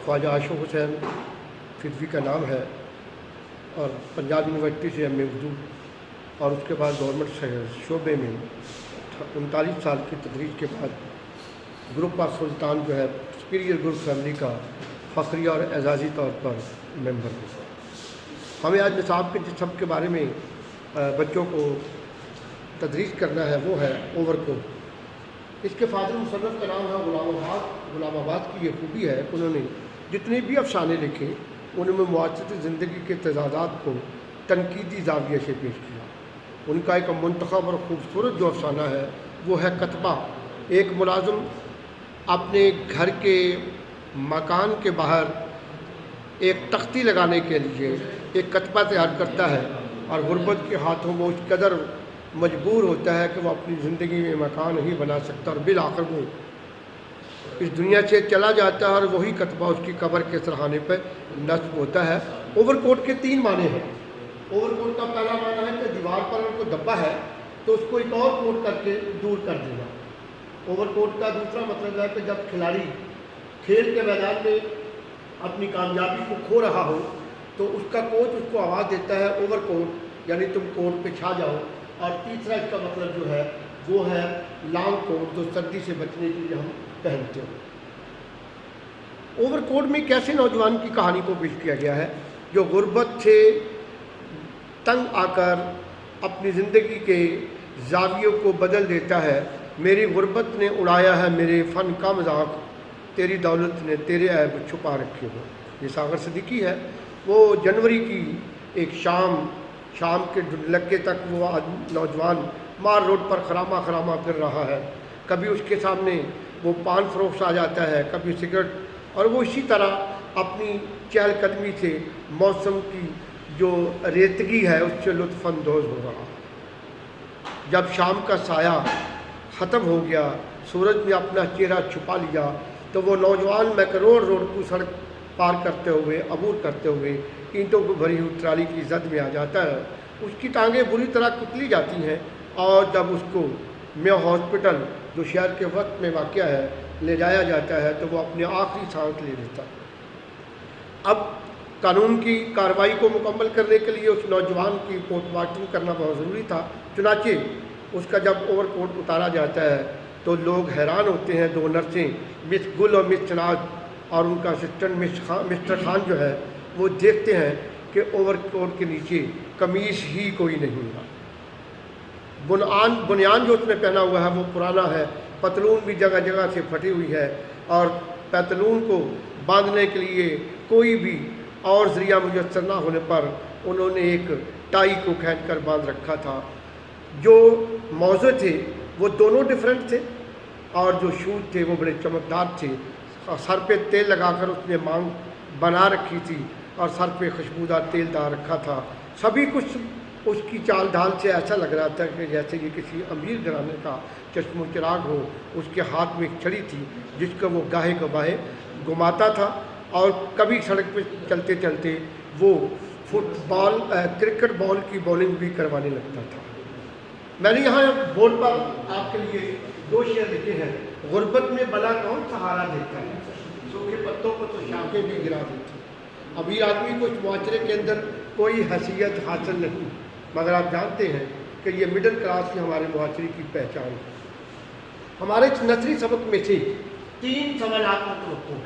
ख्वाजा आशिक हुसैन फिदवी का नाम है और पंजाब यूनिवर्सिटी से एम.ए. उर्दू और उसके बाद गवर्नमेंट शोबे में 39 साल की तदरीज के बाद ग्रुप ऑफ सुल्तान जो है सुपीरियर ग्रुप फैमिली का फ़खरी और एजाज़ी तौर पर मेंबर हूँ। हमें आज निसाब के जिस सब के बारे में बच्चों को तदरीज करना है वो है ओवरकोट। इसके फादर मुसन्नफ़ का नाम है ग़ुलाम आबाद की ये खूबी है कि उन्होंने जितने भी अफसाने लिखे उनमें मुआशरती ज़िंदगी के तज़ादात को तनकीदी ज़ाविये से पेश किया। उनका एक मुंतखब और ख़ूबसूरत जो अफसाना है वो है कतबा। एक मुलाज़िम अपने घर के मकान के बाहर एक तख्ती लगाने के लिए एक कतबा तैयार करता है और गुर्बत के हाथों में उस कदर मजबूर होता है कि वो अपनी ज़िंदगी में मकान नहीं बना सकता और बिल आखिर वो इस दुनिया से चला जाता है और वही कतबा उसकी कब्र के सरहाने पर नस्ब होता है। ओवरकोट के 3 माने हैं। ओवरकोट का पहला माना है कि दीवार पर उनको दब्बा है तो उसको एक और कोट करके दूर कर देना। ओवरकोट का दूसरा मतलब है कि जब खिलाड़ी खेल के मैदान में अपनी कामयाबी को खो रहा हो तो उसका कोच उसको आवाज़ देता है ओवरकोट, यानी तुम कोट पे छा जाओ। और तीसरा इसका मतलब जो है वो है लॉन्ग कोट, जो सर्दी से बचने के लिए हम पहनते हो। ओवरकोट में एक ऐसे नौजवान की कहानी को पेश किया गया है जो गुर्बत से तंग आकर अपनी ज़िंदगी के ज़ावियों को बदल देता है। मेरी गुर्बत ने उड़ाया है मेरे फ़न का मजाक, तेरी दौलत ने तेरे ऐब छुपा रखे हो। ये सागर सिद्दीकी है। वो जनवरी की एक शाम के लगे तक वो नौजवान मार रोड पर खरामा फिर रहा है। कभी उसके सामने वो पान फरोख्त आ जाता है, कभी सिगरेट, और वो इसी तरह अपनी चहलकदमी से मौसम की जो रेतगी है उससे लुत्फ़अंदोज़ हो रहा। जब शाम का साया ख़त्म हो गया, सूरज ने अपना चेहरा छुपा लिया, तो वो नौजवान मैकरोड रोड को सड़क पार करते हुए अबूर करते हुए ईंटों को भरी हुई ट्राली की जद में आ जाता है। उसकी टांगें बुरी तरह कुचली जाती हैं और जब उसको मेयो हॉस्पिटल जो शहर के वक्त में वाक़या है ले जाया जाता है तो वो अपने आखिरी सांस ले लेता है। अब कानून की कार्रवाई को मुकम्मल करने के लिए उस नौजवान की पोस्टमार्टम करना बहुत ज़रूरी था। चुनाचे उसका जब ओवरकोट उतारा जाता है तो लोग हैरान होते हैं। 2 नर्सें मिस गुल और मिस चनाज और उनका असिस्टेंट मिस्टर खान जो है वो देखते हैं कि ओवरकोट के नीचे कमीज़ ही कोई नहीं है। बुनियान जो उसने पहना हुआ है वो पुराना है, पतलून भी जगह जगह से फटी हुई है और पतलून को बांधने के लिए कोई भी और ज़रिया मुयस्सर ना होने पर उन्होंने एक टाई को खींच कर बांध रखा था। जो मौज़े थे वो दोनों डिफरेंट थे और जो शूज़ थे वो बड़े चमकदार थे। सर पे तेल लगाकर उसने मांग बना रखी थी और सर पे खुशबूदार तेल डाल रखा था। सभी कुछ उसकी चाल ढाल से ऐसा लग रहा था कि जैसे ये किसी अमीर घराने का चश्मो चिराग हो। उसके हाथ में एक छड़ी थी जिसको वो गाहे गवाहे घुमाता था और कभी सड़क पे चलते चलते वो क्रिकेट बॉल की बॉलिंग भी करवाने लगता था। मैंने यहाँ बोर्ड पर आपके लिए 2 शेर लिखे हैं। गुर्बत में भला कौन सहारा देता है, सूखे पत्तों को तो शाखें भी गिरा देती। अमीर आदमी को इस मुआशरे के अंदर कोई हैसियत हासिल नहीं, मगर आप जानते हैं कि ये मिडिल क्लास की हमारे मुआशरे की पहचान है। हमारे इस नसरी सबक में से 3 सवालात मतलब हैं।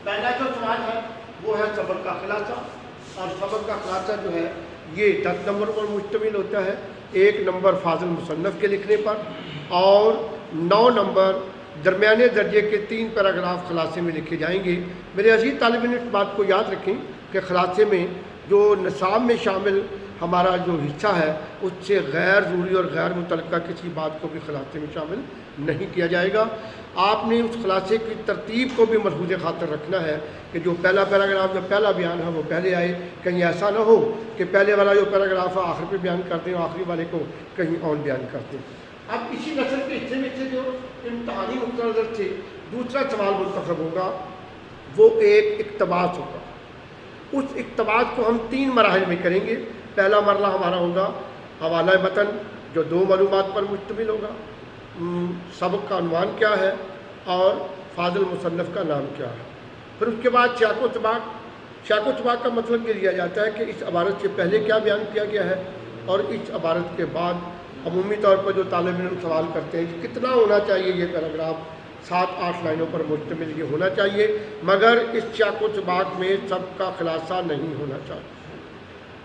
पहला जो सवाल है वो है सबक का खुलासा, और सबक का खुलासा जो है ये 10 नंबर पर मुश्तमिल होता है। 1 नंबर फाजिल मुसन्नफ़ के लिखने पर और 9 नंबर दरमियाने दर्जे के 3 पैराग्राफ खलासे में लिखे जाएंगे। मेरे अजीज़ तालिब इल्म इस बात को याद रखें कि खलासे में जो निसाब में शामिल हमारा जो हिस्सा है उससे गैर ज़रूरी और गैर मुतल्लका किसी बात को भी खलासे में शामिल नहीं किया जाएगा। आपने उस खलासे की तरतीब को भी मलहूज़ खातर रखना है कि जो पहला पैराग्राफ, जो पहला बयान है वो पहले आए। कहीं ऐसा ना हो कि पहले वाला जो पैराग्राफ है आखिर पे बयान करते हैं, आखिरी वाले को कहीं और बयान करते हैं। अब इसी नस्ल के हिस्से में से जो इम्तहानी नुक्ता नज़र से दूसरा सवाल मुंतखब होगा वो एक इक़्तिबास होगा। उस इक़्तिबास को हम 3 मराहिल में करेंगे। पहला मरला हमारा होगा हवाला मतन, जो 2 मालूमात पर मुश्तमिल होगा। सबक का उन्वान क्या है और फाजिल मुसन्नफ़ का नाम क्या है। پھر اس کے بعد شاق و طباق کا مطلب یہ لیا جاتا ہے کہ اس عبارت سے پہلے کیا بیان کیا گیا ہے اور اس عبارت کے بعد عمومی طور پر جو طالب علم سوال کرتے ہیں کہ کتنا ہونا چاہیے یہ پیراگراف 7-8 لائنوں پر مشتمل یہ ہونا چاہیے، مگر اس شاق و طباق میں سب کا خلاصہ نہیں ہونا چاہیے۔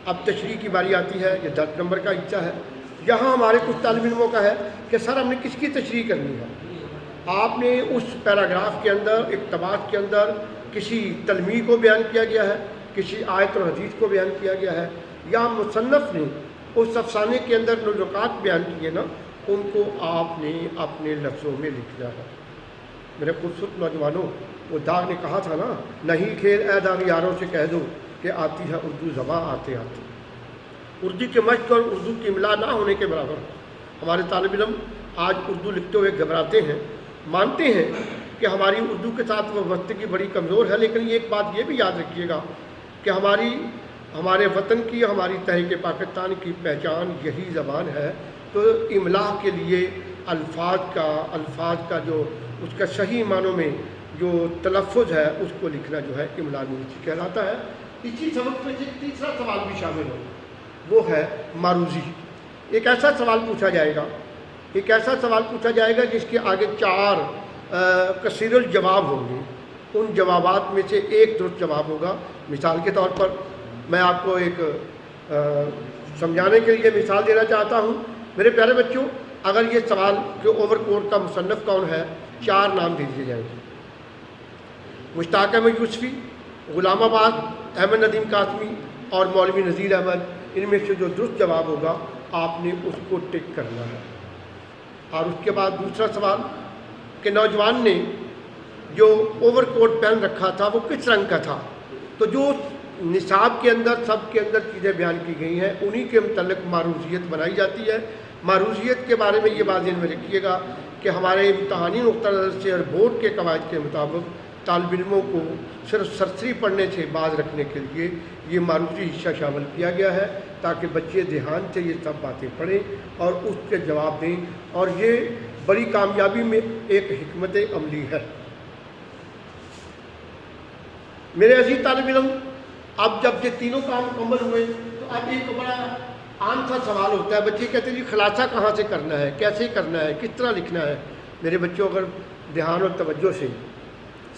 اب تشریح کی باری آتی ہے، یہ 10 نمبر کا حصہ ہے۔ یہاں ہمارے کچھ طالب علموں کا ہے کہ سر ہم نے کس کی تشریح کرنی ہے؟ آپ نے اس پیراگراف کے اندر اقتباس کے اندر کسی تلمیح کو بیان کیا گیا ہے، کسی آیت اور حدیث کو بیان کیا گیا ہے، یا مصنف نے اس افسانے کے اندر جو نکات بیان کیے نا ان کو آپ نے اپنے لفظوں میں لکھنا ہے۔ میرے خوبصورت نوجوانوں، وہ داغ نے کہا تھا نا، نہیں کھیل اے داغ یاروں سے کہہ دو کہ آتی ہے اردو زباں آتے آتے۔ اردو کے مشق اور اردو کی املا نہ ہونے کے برابر ہمارے طالب علم آج اردو لکھتے ہوئے گھبراتے ہیں، مانتے ہیں کہ ہماری اردو کے ساتھ وابستگی بڑی کمزور ہے، لیکن ایک بات یہ بھی یاد رکھیے گا کہ ہمارے وطن کی، ہماری تحریک پاکستان کی پہچان یہی زبان ہے۔ تو املا کے لیے الفاظ کا جو اس کا صحیح معنوں میں جو تلفظ ہے اس کو لکھنا جو ہے املا نویسی کہلاتا ہے۔ اسی سبق میں سے تیسرا سوال بھی شامل ہو، وہ ہے معروضی۔ ایک ایسا سوال پوچھا جائے گا جس کے آگے 4 کثیر الجواب ہوں گے، ان جوابات میں سے ایک درست جواب ہوگا۔ مثال کے طور پر میں آپ کو ایک سمجھانے کے لیے مثال دینا چاہتا ہوں۔ میرے پیارے بچوں، اگر یہ سوال کہ اوور کوٹ کا مصنف کون ہے، 4 نام دے دیے جائیں گے: مشتاق احمد یوسفی، غلام آباد، احمد ندیم قاسمی اور مولوی نذیر احمد۔ ان میں سے جو درست جواب ہوگا آپ نے اس کو ٹک کرنا ہے۔ اور اس کے بعد دوسرا سوال کہ نوجوان نے جو اوور کوٹ پہن رکھا تھا وہ کس رنگ کا تھا؟ تو جو نصاب کے اندر سب کے اندر چیزیں بیان کی گئی ہیں انہی کے متعلق معروضیت بنائی جاتی ہے۔ معروضیت کے بارے میں یہ بات ذہن میں رکھیے گا کہ ہمارے امتحانی نقطہ نظر سے اور بورڈ کے قواعد کے مطابق طالب علموں کو صرف سرسری پڑھنے سے باز رکھنے کے لیے یہ معروضی حصہ شامل کیا گیا ہے تاکہ بچے دھیان سے یہ سب باتیں پڑھیں اور اس کے جواب دیں، اور یہ بڑی کامیابی میں ایک حکمت عملی ہے۔ میرے عزیز طالب علم، اب جب یہ تینوں کام مکمل ہوئے تو اب ایک بڑا عام سا سوال ہوتا ہے، بچے کہتے ہیں جی خلاصہ کہاں سے کرنا ہے، کیسے کرنا ہے، کس طرح لکھنا ہے؟ میرے بچوں، اگر دھیان اور توجہ سے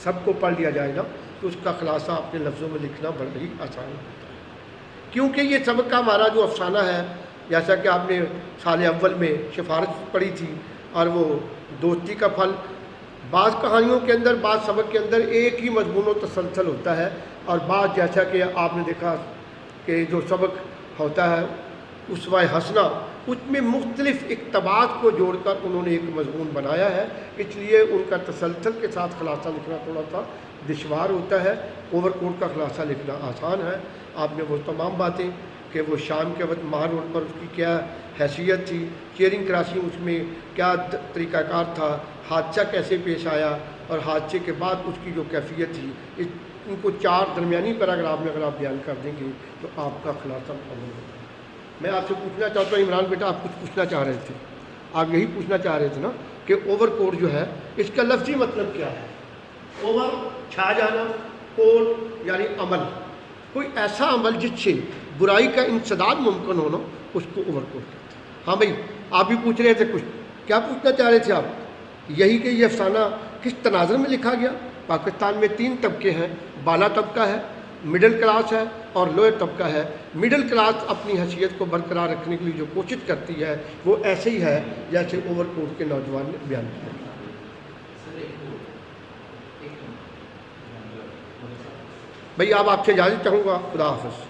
سب کو پڑھ لیا جائے گا تو اس کا خلاصہ اپنے لفظوں میں لکھنا بڑا ہی آسان ہوتا ہے، کیونکہ یہ سبق کا ہمارا جو افسانہ ہے، جیسا کہ آپ نے سال اول میں سفارش پڑھی تھی اور وہ دوستی کا پھل، بعض کہانیوں کے اندر، بعض سبق کے اندر ایک ہی مضمون و تسلسل ہوتا ہے، اور بعض جیسا کہ آپ نے دیکھا کہ جو سبق ہوتا ہے اسوہ حسنہ، اس میں مختلف اقتباس کو جوڑ کر انہوں نے ایک مضمون بنایا ہے، اس لیے ان کا تسلسل کے ساتھ خلاصہ لکھنا تھوڑا سا دشوار ہوتا ہے۔ اوور کوٹ کا خلاصہ لکھنا آسان ہے۔ آپ نے وہ تمام باتیں کہ وہ شام کے وقت ماہ روڈ پر اس کی کیا حیثیت تھی، چیئرنگ کراسنگ اس میں کیا طریقہ کار تھا، حادثہ کیسے پیش آیا، اور حادثے کے بعد اس کی جو کیفیت تھی، ان کو 4 درمیانی پیراگراف میں اگر آپ بیان کر دیں گے تو آپ کا خلاصہ مکمل ہوگا۔ میں آپ سے پوچھنا چاہتا ہوں، عمران بیٹا آپ کچھ پوچھنا چاہ رہے تھے، آپ یہی پوچھنا چاہ رہے تھے نا کہ اوور کوٹ جو ہے اس کا لفظی مطلب کیا ہے؟ اوور چھا جانا، کوٹ یعنی عمل، کوئی ایسا عمل جس سے برائی کا انسداد ممکن ہونا، اس کو اوور کوٹ کہتے ہیں۔ ہاں بھائی، آپ بھی پوچھ رہے تھے کچھ، کیا پوچھنا چاہ رہے تھے آپ؟ یہی کہ یہ افسانہ کس تناظر میں لکھا گیا؟ پاکستان میں 3 طبقے ہیں، بالا طبقہ ہے، مڈل کلاس ہے اور لوئر طبقہ ہے۔ مڈل کلاس اپنی حیثیت کو برقرار رکھنے کے لیے جو کوشش کرتی ہے وہ ایسے ہی ہے جیسے اوور کوٹ کے نوجوان نے بیان کیا۔ بھائی اب آپ سے اجازت چاہوں گا، خدا حافظ۔